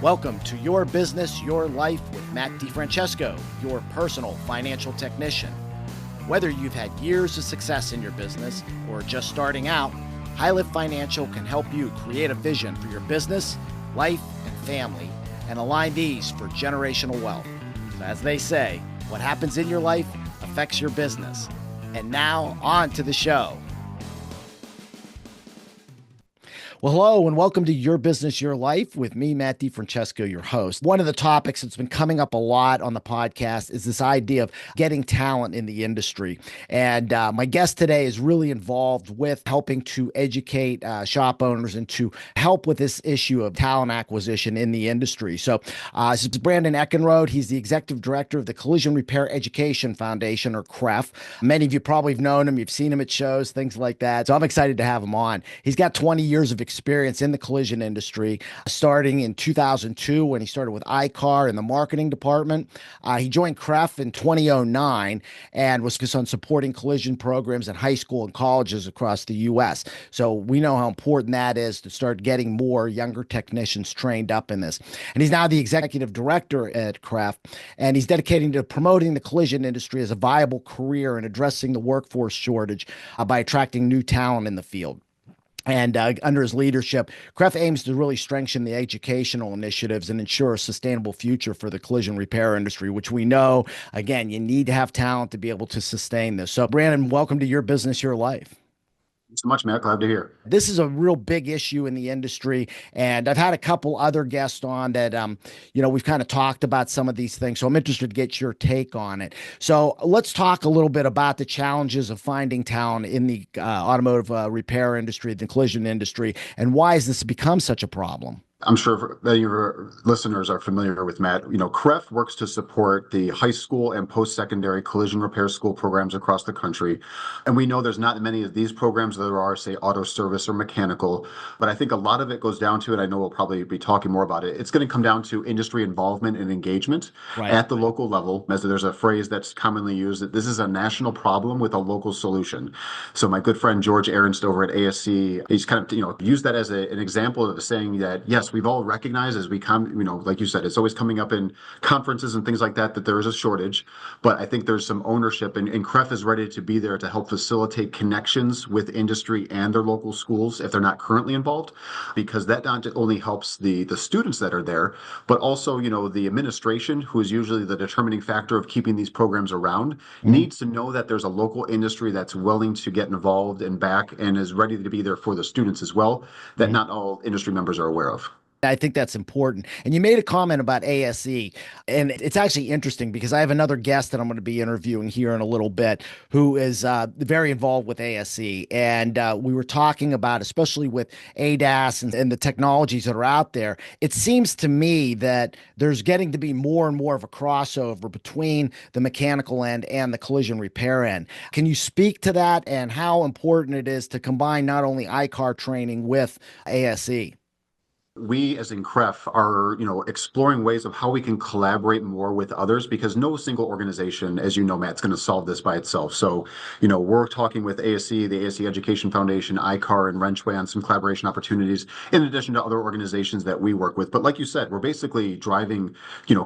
Welcome to Your Business, Your Life with Matt Francesco, your personal financial technician. Whether you've had years of success in your business or are just starting out, HighLift Financial can help you create a vision for your business, life, and family, and align these for generational wealth. So as they say, what happens in your life affects your business. And now, on to the show. Well, hello, and welcome to Your Business, Your Life with me, Matt Francesco, your host. One of the topics that's been coming up a lot on the podcast is this idea of getting talent in the industry. And my guest today is really involved with helping to educate shop owners and to help with this issue of talent acquisition in the industry. So this is Brandon Eckenrode. He's the executive director of the Collision Repair Education Foundation, or CREF. Many of you probably have known him. You've seen him at shows, things like that. So I'm excited to have him on. He's got 20 years of experience in the collision industry, starting in 2002 when he started with iCAR in the marketing department. He joined CREF in 2009 and was focused on supporting collision programs in high school and colleges across the U.S. So we know how important that is to start getting more younger technicians trained up in this. And he's now the executive director at CREF, and he's dedicated to promoting the collision industry as a viable career and addressing the workforce shortage by attracting new talent in the field. And under his leadership, CREF aims to really strengthen the educational initiatives and ensure a sustainable future for the collision repair industry, which we know, again, you need to have talent to be able to sustain this. So, Brandon, welcome to Your Business, Your Life. Thanks so much, Matt. Glad to hear. This is a real big issue in the industry, and I've had a couple other guests on that, we've kind of talked about some of these things, so I'm interested to get your take on it. So let's talk a little bit about the challenges of finding talent in the automotive repair industry, the collision industry, and why has this become such a problem? I'm sure many of your listeners are familiar with Matt. CREF works to support the high school and post-secondary collision repair school programs across the country. And we know there's not many of these programs that there are, say, auto service or mechanical. But I think a lot of it goes down to, and I know we'll probably be talking more about it, it's going to come down to industry involvement and engagement at the local level. As there's a phrase that's commonly used, that this is a national problem with a local solution. So my good friend George Ernst over at ASC, he's kind of used that as an example of saying that, yes, we've all recognized as we come, like you said, it's always coming up in conferences and things like that, that there is a shortage. But I think there's some ownership, and CREF is ready to be there to help facilitate connections with industry and their local schools if they're not currently involved, because that not only helps the students that are there, but also, the administration, who is usually the determining factor of keeping these programs around, needs to know that there's a local industry that's willing to get involved and back and is ready to be there for the students as well, that not all industry members are aware of. I think that's important. And you made a comment about ASE, and it's actually interesting because I have another guest that I'm going to be interviewing here in a little bit who is very involved with ASE. And we were talking about, especially with ADAS and the technologies that are out there, it seems to me that there's getting to be more and more of a crossover between the mechanical end and the collision repair end. Can you speak to that and how important it is to combine not only iCAR training with ASE? We, as in CREF, are exploring ways of how we can collaborate more with others, because no single organization, as you know, Matt, is going to solve this by itself. So, we're talking with ASE, the ASE Education Foundation, iCAR, and Wrenchway on some collaboration opportunities, in addition to other organizations that we work with. But like you said, we're basically driving,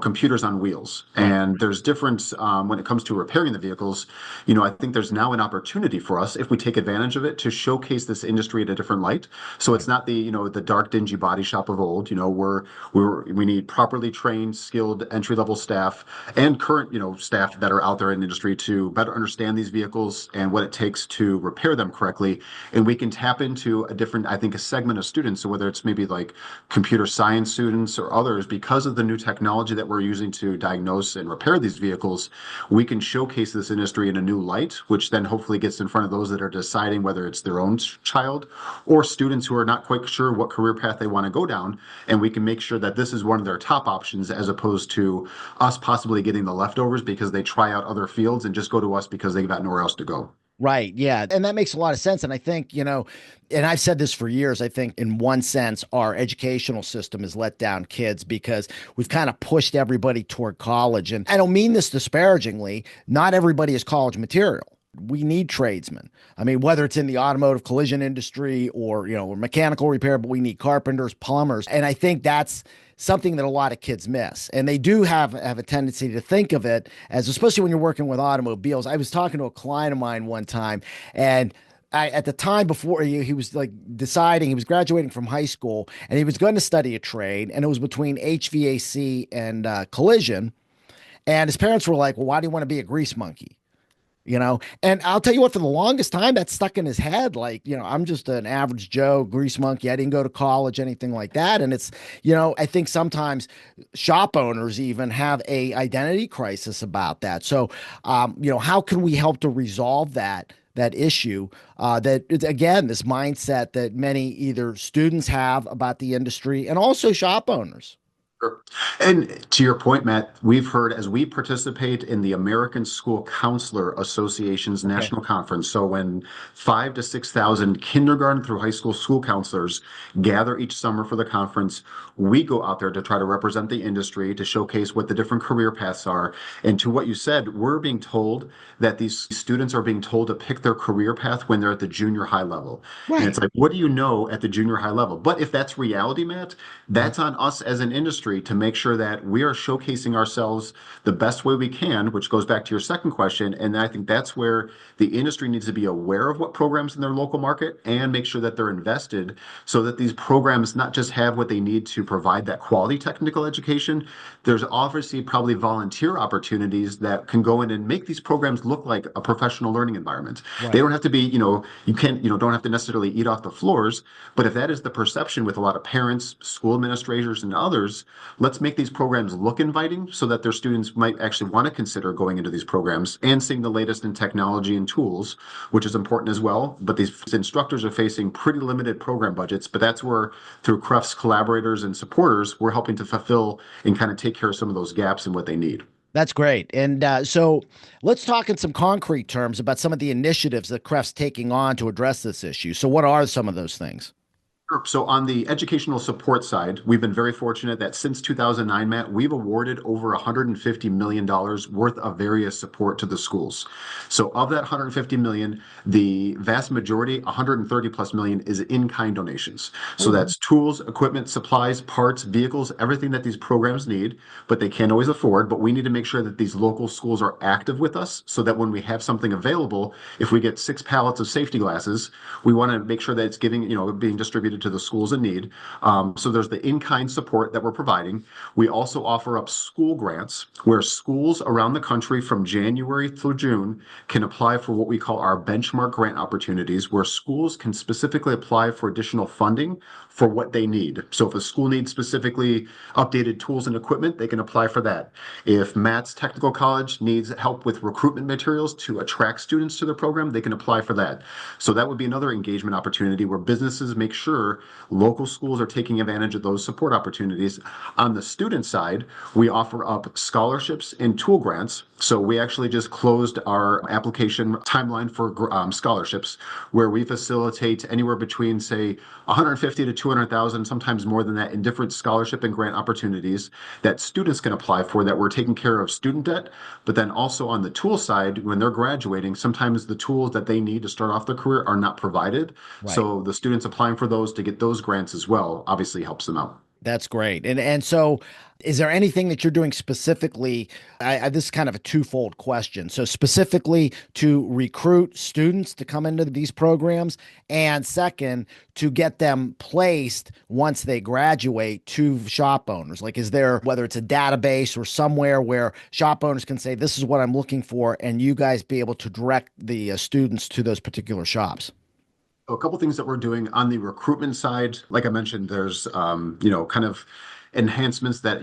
computers on wheels, and there's difference when it comes to repairing the vehicles. I think there's now an opportunity for us, if we take advantage of it, to showcase this industry at a different light. So it's not the dark, dingy body shop of old. We need properly trained, skilled entry-level staff and current staff that are out there in the industry to better understand these vehicles and what it takes to repair them correctly. And we can tap into a segment of students. So whether it's maybe like computer science students or others, because of the new technology that we're using to diagnose and repair these vehicles, we can showcase this industry in a new light, which then hopefully gets in front of those that are deciding whether it's their own child or students who are not quite sure what career path they want to go down, and we can make sure that this is one of their top options, as opposed to us possibly getting the leftovers because they try out other fields and just go to us because they've got nowhere else to go. Right. Yeah. And that makes a lot of sense. And I think, and I've said this for years, I think in one sense, our educational system has let down kids because we've kind of pushed everybody toward college. And I don't mean this disparagingly. Not everybody is college material. We need tradesmen. I mean, whether it's in the automotive collision industry or, or mechanical repair, but we need carpenters, plumbers. And I think that's something that a lot of kids miss. And they do have a tendency to think of it as, especially when you're working with automobiles. I was talking to a client of mine one time, and at the time before he was like deciding, he was graduating from high school and he was going to study a trade, and it was between HVAC and collision. And his parents were like, "Well, why do you want to be a grease monkey?" And I'll tell you what, for the longest time, that stuck in his head. Like, I'm just an average Joe grease monkey. I didn't go to college, anything like that. And it's, I think sometimes shop owners even have a identity crisis about that. So, how can we help to resolve that issue, that again, this mindset that many either students have about the industry and also shop owners? Sure. And to your point, Matt, we've heard as we participate in the American School Counselor Association's Okay. national conference. So when 5 to 6,000 kindergarten through high school school counselors gather each summer for the conference, we go out there to try to represent the industry, to showcase what the different career paths are. And to what you said, we're being told that these students are being told to pick their career path when they're at the junior high level. And it's Right. like, what do you know at the junior high level? But if that's reality, Matt, Uh-huh. that's on us as an industry to make sure that we are showcasing ourselves the best way we can, which goes back to your second question. And I think that's where the industry needs to be aware of what programs in their local market and make sure that they're invested so that these programs not just have what they need to provide that quality technical education. There's obviously probably volunteer opportunities that can go in and make these programs look like a professional learning environment. They Right. don't have to be, you can't, don't have to necessarily eat off the floors, but if that is the perception with a lot of parents, school administrators, and others, let's make these programs look inviting so that their students might actually want to consider going into these programs and seeing the latest in technology and tools, which is important as well. But these instructors are facing pretty limited program budgets, but that's where through CREF's collaborators and supporters, we're helping to fulfill and kind of take care of some of those gaps in what they need. That's great. And so let's talk in some concrete terms about some of the initiatives that CREF's taking on to address this issue. So, what are some of those things? Sure. So on the educational support side, we've been very fortunate that since 2009, Matt, we've awarded over $150 million worth of various support to the schools. So of that 150 million, the vast majority, 130 plus million, is in-kind donations. So Oh, that's tools, equipment, supplies, parts, vehicles, everything that these programs need, but they can't always afford. But we need to make sure that these local schools are active with us so that when we have something available, if we get 6 pallets of safety glasses, we want to make sure that it's giving, being distributed to the schools in need. So there's the in-kind support that we're providing. We also offer up school grants where schools around the country from January through June can apply for what we call our benchmark grant opportunities, where schools can specifically apply for additional funding for what they need. So if a school needs specifically updated tools and equipment, they can apply for that. If Matt's Technical College needs help with recruitment materials to attract students to their program, they can apply for that. So that would be another engagement opportunity where businesses make sure local schools are taking advantage of those support opportunities. On the student side, we offer up scholarships and tool grants. So we actually just closed our application timeline for scholarships, where we facilitate anywhere between, say, 150 to 200,000, sometimes more than that, in different scholarship and grant opportunities that students can apply for, that we're taking care of student debt. But then also on the tool side, when they're graduating, sometimes the tools that they need to start off their career are not provided. right. So the students applying for those to get those grants as well obviously helps them out. That's great. And so is there anything that you're doing specifically? This is kind of a twofold question. So specifically to recruit students to come into these programs, and second, to get them placed once they graduate to shop owners. Like, is there, whether it's a database or somewhere where shop owners can say, this is what I'm looking for, and you guys be able to direct the students to those particular shops? A couple things that we're doing on the recruitment side, like I mentioned, there's kind of enhancements that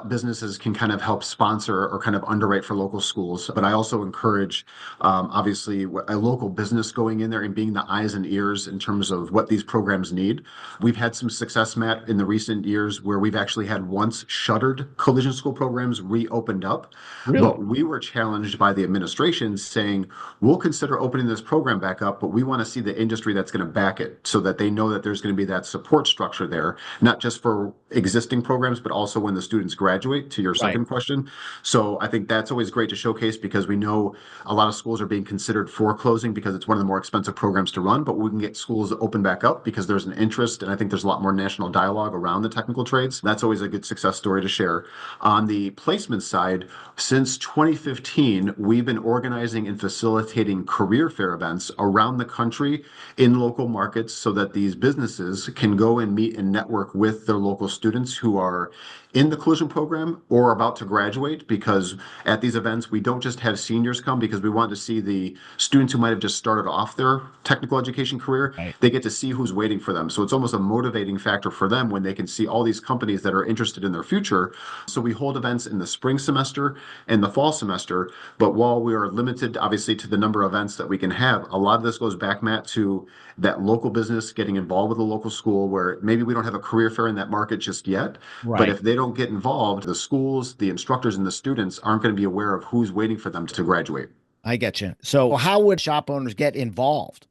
businesses can kind of help sponsor or kind of underwrite for local schools. But I also encourage, obviously, a local business going in there and being the eyes and ears in terms of what these programs need. We've had some success, Matt, in the recent years where we've actually had once shuttered collision school programs reopened up, Really? but we were challenged by the administration saying, we'll consider opening this program back up, but we want to see the industry that's going to back it so that they know that there's going to be that support structure there, not just for existing programs, but also when the students graduate, to your Right. second question. So I think that's always great to showcase because we know a lot of schools are being considered for closing because it's one of the more expensive programs to run, but we can get schools open back up because there's an interest. And I think there's a lot more national dialogue around the technical trades. That's always a good success story to share. On the placement side, since 2015, we've been organizing and facilitating career fair events around the country in local markets so that these businesses can go and meet and network with their local students who are in the collision program or about to graduate, because at these events we don't just have seniors come because we want to see the students who might have just started off their technical education career. Right. They get to see who's waiting for them, so it's almost a motivating factor for them when they can see all these companies that are interested in their future. So we hold events in the spring semester and the fall semester, but while we are limited obviously to the number of events that we can have, a lot of this goes back, Matt, to that local business getting involved with a local school where maybe we don't have a career fair in that market just yet. But Right. if they don't get involved, the schools, the instructors, and the students aren't going to be aware of who's waiting for them to graduate. I get you. So how would shop owners get involved?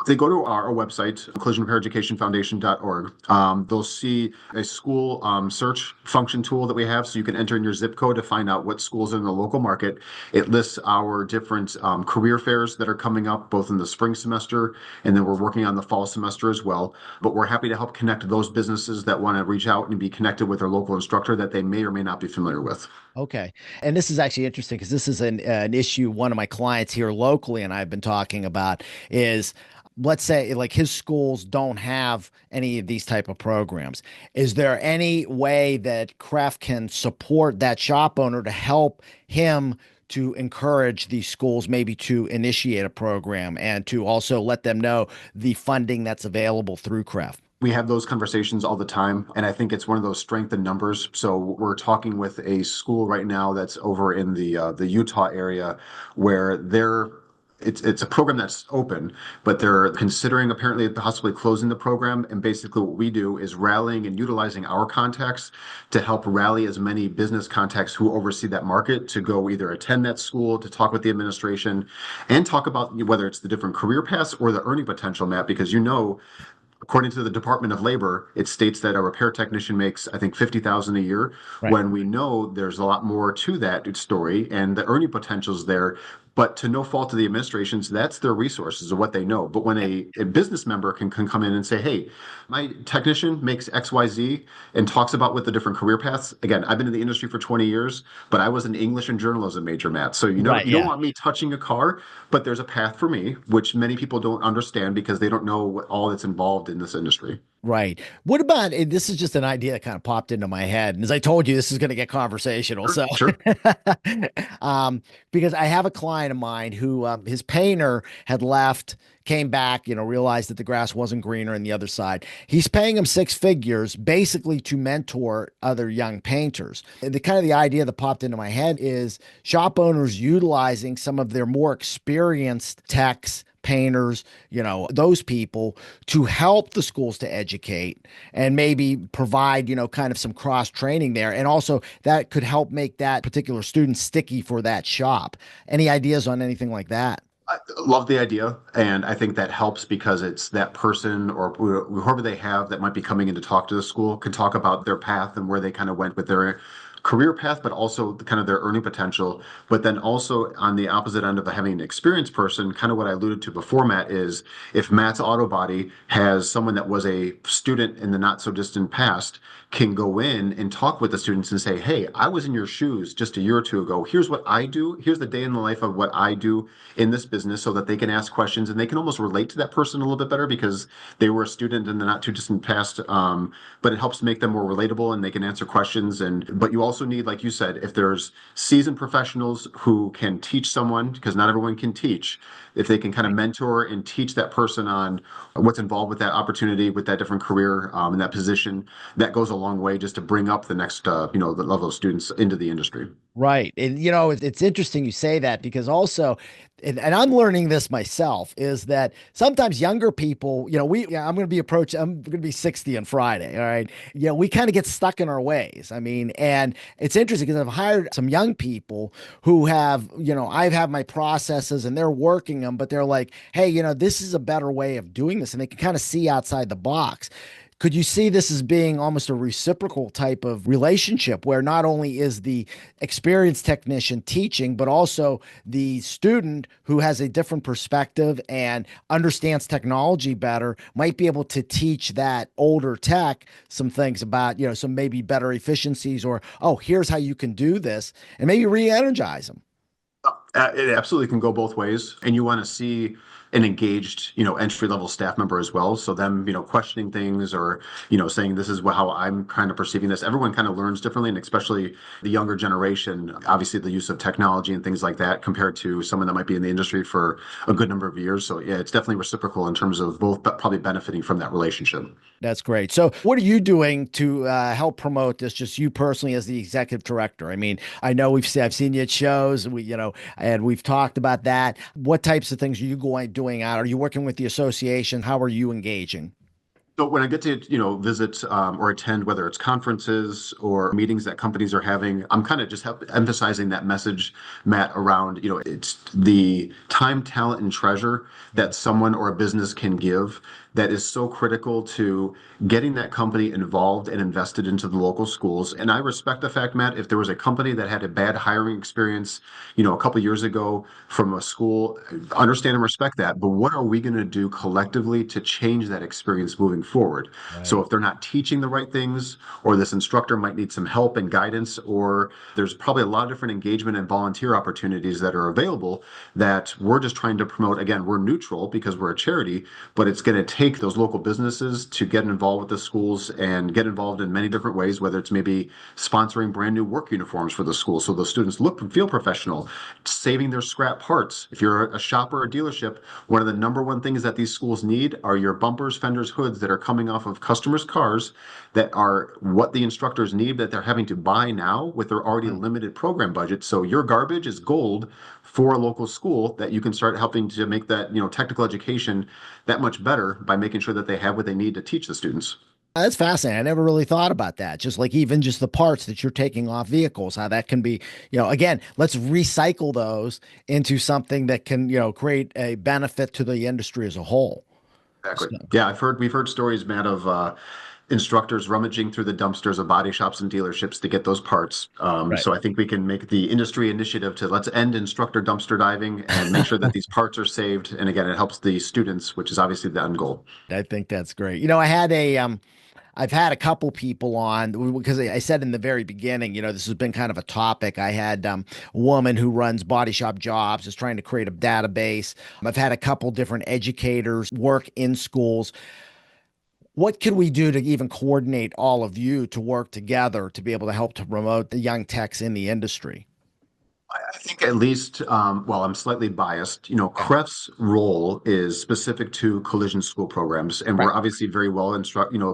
If they go to our website, collisionrepaireducationfoundation.org, they'll see a school search function tool that we have. So you can enter in your zip code to find out what schools are in the local market. It lists our different career fairs that are coming up, both in the spring semester, and then we're working on the fall semester as well. But we're happy to help connect those businesses that want to reach out and be connected with their local instructor that they may or may not be familiar with. Okay. And this is actually interesting because this is an issue one of my clients here locally and I've been talking about is let's say like his schools don't have any of these type of programs. Is there any way that CREF can support that shop owner to help him to encourage these schools maybe to initiate a program and to also let them know the funding that's available through CREF? We have those conversations all the time, and I think it's one of those strength in numbers. So we're talking with a school right now that's over in the Utah area, where it's a program that's open, but they're considering apparently possibly closing the program. And basically, what we do is rallying and utilizing our contacts to help rally as many business contacts who oversee that market to go either attend that school, to talk with the administration, and talk about whether it's the different career paths or the earning potential, Matt, because according to the Department of Labor, it states that a repair technician makes, I think, 50,000 a year. Right. When we know there's a lot more to that story, and the earning potential is there. But to no fault of the administrations, that's their resources of what they know. But when a business member can come in and say, "Hey, my technician makes XYZ," and talks about what the different career paths. Again, I've been in the industry for 20 years, but I was an English and journalism major, Matt. So Right. you don't Yeah. want me touching a car, but there's a path for me, which many people don't understand because they don't know what all that's involved in this industry. Right. What about and this is just an idea that kind of popped into my head. And as I told you, this is going to get conversational. Sure, So, sure. because I have a client of mine who his painter had left, came back, realized that the grass wasn't greener on the other side. He's paying him six figures basically to mentor other young painters. And the kind of the idea that popped into my head is shop owners utilizing some of their more experienced techs painters, those people to help the schools to educate and maybe provide, kind of some cross training there. And also that could help make that particular student sticky for that shop. Any ideas on anything like that? I love the idea, and I think that helps because it's that person or whoever they have that might be coming in to talk to the school can talk about their path and where they kind of went with their career path, but also kind of their earning potential. But then also on the opposite end of having an experienced person, kind of what I alluded to before, Matt, is if Matt's Auto Body has someone that was a student in the not so distant past, can go in and talk with the students and say, "Hey, I was in your shoes just a year or two ago. Here's what I do. Here's the day in the life of what I do in this business," so that they can ask questions and they can almost relate to that person a little bit better because they were a student in the not too distant past. But it helps make them more relatable and they can answer questions. But you also need, like you said, if there's seasoned professionals who can teach someone, because not everyone can teach, if they can kind of mentor and teach that person on what's involved with that opportunity, with that different career, and that position, that goes a long way just to bring up the next, the level of students into the industry. Right. And it's interesting you say that because also, and I'm learning this myself, is that sometimes younger people, I'm going to I'm going to be 60 on Friday. All right. We kind of get stuck in our ways. I mean, and it's interesting because I've hired some young people who have, I've had my processes and they're working them, but they're like, hey, this is a better way of doing this. And they can kind of see outside the box. Could you see this as being almost a reciprocal type of relationship where not only is the experienced technician teaching, but also the student who has a different perspective and understands technology better might be able to teach that older tech some things about, some maybe better efficiencies or, oh, here's how you can do this and maybe re-energize them. It absolutely can go both ways, and you want to see an engaged, entry level staff member as well. So them, questioning things or, saying this is how I'm kind of perceiving this. Everyone kind of learns differently, and especially the younger generation. Obviously, the use of technology and things like that compared to someone that might be in the industry for a good number of years. So yeah, it's definitely reciprocal in terms of both, but probably benefiting from that relationship. That's great. So, what are you doing to help promote this? Just you personally as the executive director. I mean, I know I've seen you at shows, and we've talked about that. What types of things are you doing out? Are you working with the association? How are you engaging? So when I get to, visit or attend, whether it's conferences or meetings that companies are having, I'm kind of just emphasizing that message, Matt, around, it's the time, talent, and treasure that someone or a business can give that is so critical to getting that company involved and invested into the local schools. And I respect the fact, Matt, if there was a company that had a bad hiring experience, a couple years ago from a school, understand and respect that. But what are we going to do collectively to change that experience moving forward? So Right. if they're not teaching the right things, or this instructor might need some help and guidance, or there's probably a lot of different engagement and volunteer opportunities that are available that we're just trying to promote. Again, we're neutral because we're a charity, but it's going to take those local businesses to get involved with the schools and get involved in many different ways, whether it's maybe sponsoring brand new work uniforms for the school so those students look and feel professional, saving their scrap parts. If you're a shop or a dealership, one of the number one things that these schools need are your bumpers, fenders, hoods that are coming off of customers' cars that are what the instructors need that they're having to buy now with their already Hmm. limited program budget. So your garbage is gold for a local school that you can start helping to make that, technical education that much better by making sure that they have what they need to teach the students. That's fascinating. I never really thought about that. Just like even just the parts that you're taking off vehicles, how that can be, again, let's recycle those into something that can, create a benefit to the industry as a whole. Exactly. So, Yeah, we've heard stories, Matt, of instructors rummaging through the dumpsters of body shops and dealerships to get those parts. right. So I think we can make the industry initiative to let's end instructor dumpster diving and make sure that these parts are saved. And again, it helps the students, which is obviously the end goal. I think that's great. I've had a couple people on because I said in the very beginning, this has been kind of a topic. I had a woman who runs body shop jobs, is trying to create a database. I've had a couple different educators work in schools. What can we do to even coordinate all of you to work together to be able to help to promote the young techs in the industry? I think at least, well, I'm slightly biased. Okay. CREF's role is specific to collision school programs, and Right. we're obviously very well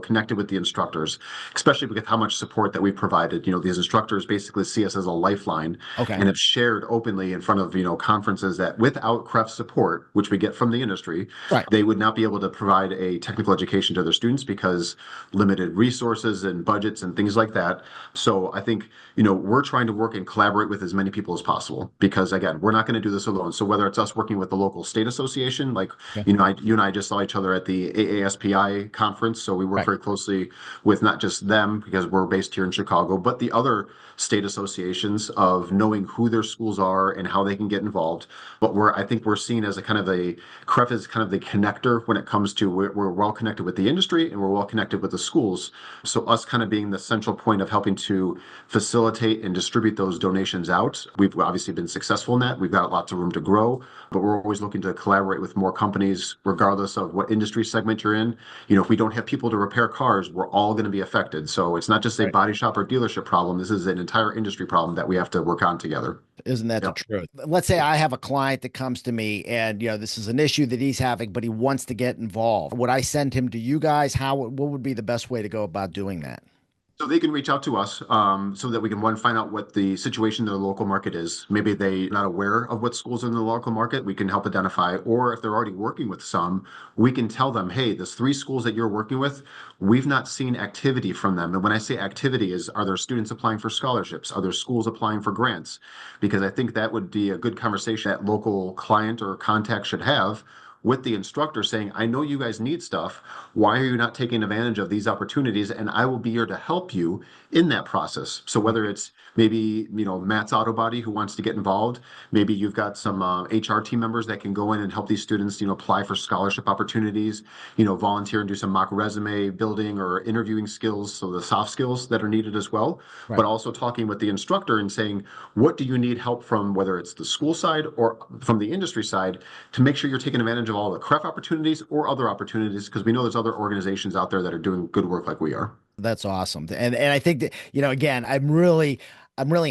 connected with the instructors, especially with how much support that we've provided. These instructors basically see us as a lifeline Okay. and have shared openly in front of, conferences that without CREF's support, which we get from the industry, Right. they would not be able to provide a technical education to their students because limited resources and budgets and things like that. So I think we're trying to work and collaborate with as many people as possible because again, we're not going to do this alone. So whether it's us working with the local state association, like, Okay. you and I just saw each other at the AASPI conference. So we work Right. very closely with not just them because we're based here in Chicago, but the other state associations of knowing who their schools are and how they can get involved. But I think we're seen as a kind of a CREF is kind of the connector when it comes to we're well connected with the industry and we're well connected with the schools. So us kind of being the central point of helping to facilitate and distribute those donations out. We've obviously been successful in that. We've got lots of room to grow, but we're always looking to collaborate with more companies, regardless of what industry segment you're in. If we don't have people to repair cars, we're all going to be affected. So it's not just a Right. body shop or dealership problem. This is an entire industry problem that we have to work on together. Isn't that the Yep. truth? Let's say I have a client that comes to me and, this is an issue that he's having, but he wants to get involved. Would I send him to you guys? What would be the best way to go about doing that? So they can reach out to us so that we can one find out what the situation in their local market is. Maybe they're not aware of what schools are in the local market. We can help identify, or if they're already working with some, we can tell them, hey, there's three schools that you're working with. We've not seen activity from them. And when I say activity is, are there students applying for scholarships? Are there schools applying for grants? Because I think that would be a good conversation that local client or contact should have with the instructor saying, I know you guys need stuff. Why are you not taking advantage of these opportunities? And I will be here to help you in that process. So whether it's maybe, Matt's Auto Body who wants to get involved, maybe you've got some HR team members that can go in and help these students, apply for scholarship opportunities, volunteer and do some mock resume building or interviewing skills. So the soft skills that are needed as well, Right. but also talking with the instructor and saying, what do you need help from, whether it's the school side or from the industry side, to make sure you're taking advantage of all the CREF opportunities or other opportunities, because we know there's other organizations out there that are doing good work like we are. That's awesome. And I think that, again, I'm really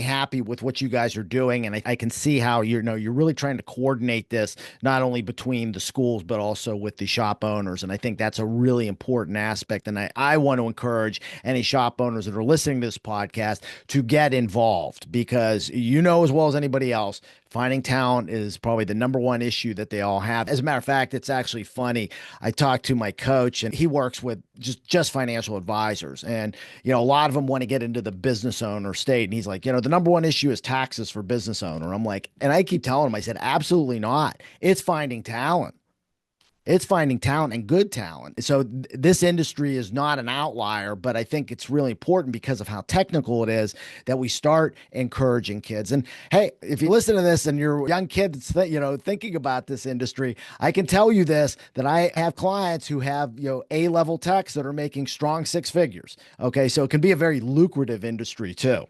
happy with what you guys are doing. And I can see how you're really trying to coordinate this, not only between the schools, but also with the shop owners. And I think that's a really important aspect. And I want to encourage any shop owners that are listening to this podcast to get involved, because as well as anybody else, finding talent is probably the number one issue that they all have. As a matter of fact, it's actually funny. I talked to my coach, and he works with just financial advisors. And, a lot of them want to get into the business owner state. And he's like, the number one issue is taxes for business owner. I'm like, and I keep telling him, I said, absolutely not. It's finding talent. It's finding talent and good talent. So this industry is not an outlier, but I think it's really important because of how technical it is that we start encouraging kids. And hey, if you listen to this and you're a young kid that's thinking about this industry, I can tell you this, that I have clients who have A-level techs that are making strong six figures. Okay, so it can be a very lucrative industry too.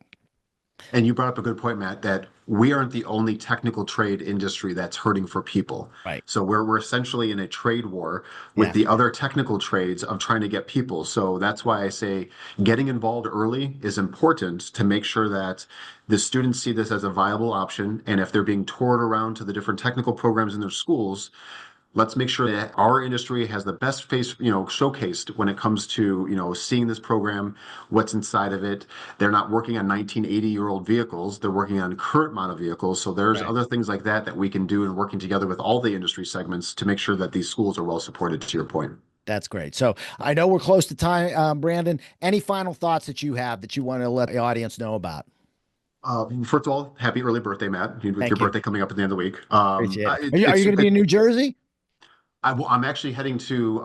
And you brought up a good point, Matt, that we aren't the only technical trade industry that's hurting for people. Right. So we're essentially in a trade war with the other technical trades of trying to get people. So that's why I say getting involved early is important to make sure that the students see this as a viable option. And if they're being toured around to the different technical programs in their schools, let's make sure that our industry has the best face, showcased when it comes to, seeing this program, what's inside of it. They're not working on 1980-year-old vehicles. They're working on current model vehicles. So there's other things like that we can do, and working together with all the industry segments to make sure that these schools are well supported, to your point. That's great. So I know we're close to time, Brandon. Any final thoughts that you have that you want to let the audience know about? First of all, happy early birthday, Matt, with your birthday coming up at the end of the week. Appreciate it. Are you going to be in New Jersey? I'm actually heading to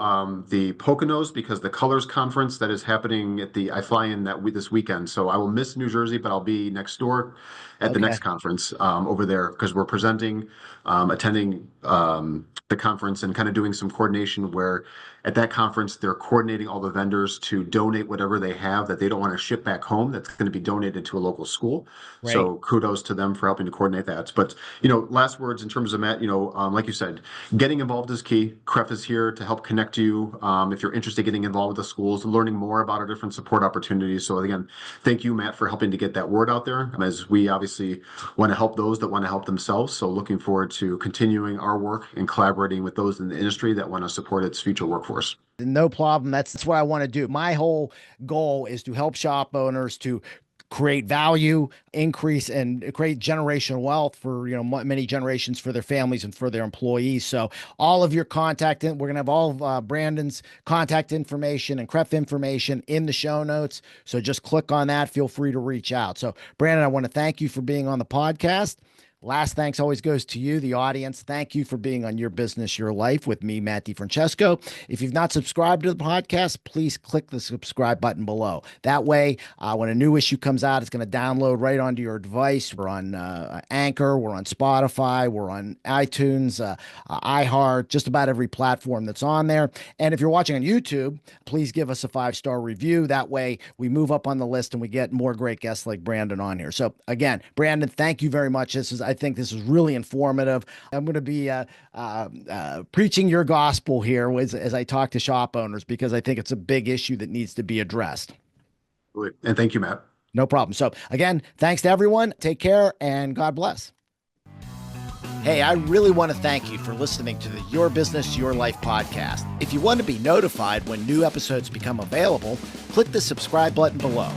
the Poconos, because the Colors Conference that is happening I fly in this weekend. So I will miss New Jersey, but I'll be next door at the next conference over there, because we're presenting, attending the conference, and kind of doing some coordination where at that conference, they're coordinating all the vendors to donate whatever they have that they don't want to ship back home, that's going to be donated to a local school. Right. So kudos to them for helping to coordinate that. But, last words in terms of Matt, like you said, getting involved is key. CREF is here to help connect you. If you're interested in getting involved with the schools, learning more about our different support opportunities. So again, thank you, Matt, for helping to get that word out there, as we obviously want to help those that want to help themselves. So looking forward to continuing our work and collaborating with those in the industry that want to support its future workforce. No problem. That's what I want to do. My whole goal is to help shop owners to create value, increase, and create generational wealth for many generations for their families and for their employees. So all of your contact, we're going to have all of Brandon's contact information and CREF information in the show notes. So just click on that. Feel free to reach out. So Brandon, I want to thank you for being on the podcast. Last thanks always goes to you, the audience. Thank you for being on Your Business, Your Life with me, Matt Francesco. If you've not subscribed to the podcast, please click the subscribe button below. That way, when a new issue comes out, it's going to download right onto your device. We're on Anchor, we're on Spotify, we're on iTunes, iHeart, just about every platform that's on there. And if you're watching on YouTube, please give us a 5-star review. That way, we move up on the list and we get more great guests like Brandon on here. So again, Brandon, thank you very much. I think this is really informative. I'm going to be preaching your gospel here as I talk to shop owners, because I think it's a big issue that needs to be addressed. And thank you, Matt. No problem. So again, thanks to everyone. Take care and God bless. Hey, I really want to thank you for listening to the Your Business, Your Life podcast. If you want to be notified when new episodes become available, click the subscribe button below.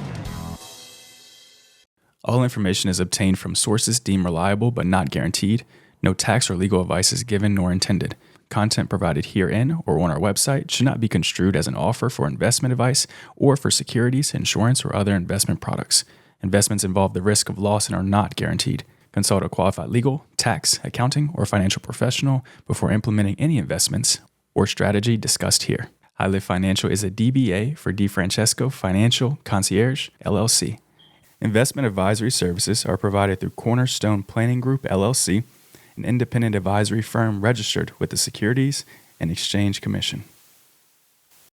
All information is obtained from sources deemed reliable but not guaranteed. No tax or legal advice is given nor intended. Content provided herein or on our website should not be construed as an offer for investment advice or for securities, insurance, or other investment products. Investments involve the risk of loss and are not guaranteed. Consult a qualified legal, tax, accounting, or financial professional before implementing any investments or strategy discussed here. High Lift Financial is a DBA for Francesco Financial Concierge, LLC. Investment advisory services are provided through Cornerstone Planning Group, LLC, an independent advisory firm registered with the Securities and Exchange Commission.